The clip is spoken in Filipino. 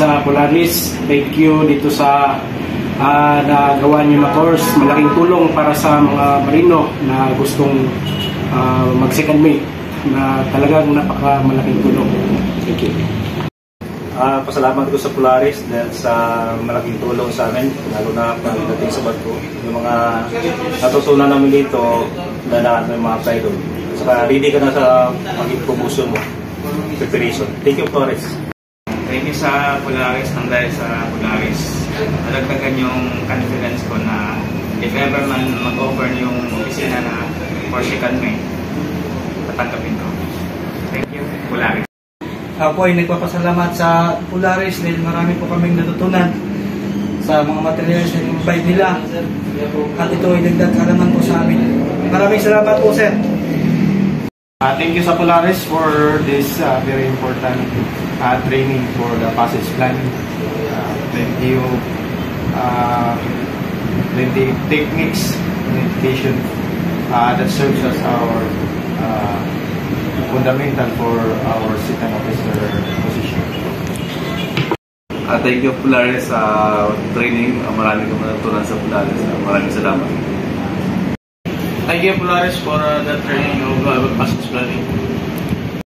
sa Polaris. Thank you dito sa nagawa niyo na course. Malaking tulong para sa mga marino na gustong mag-second mate, na talagang napaka-malaking tulong. Thank you. Pasalamat ko sa Polaris dahil sa malaking tulong sa amin, lalo na pagdating sa barko. Yung mga natutunan namin dito, dadaan ng mga apply doon. Saka ready ka na sa maging promotion mo, preparation. Thank you, Polaris. Thank you sa Polaris, nang dahil sa Polaris, nadagdagan yung confidence ko na if ever man mag-offer yung opisina na for second mate, tatanggapin ko. Thank you, Polaris. Ako ay nagpapasalamat sa Polaris dahil marami po kaming natutunan sa mga materials na invite nila. At ito ay dagdag kaalaman po sa amin. Maraming salamat po, sir. Thank you sa Polaris for this very important training for the passage planning. Plenty of techniques and education that serves as our fundamental for our second officer position. Thank you, Polaris, sa training. Maraming natutunan sa Polaris. Maraming salamat. Thank you, Polaris, for the training of passage planning.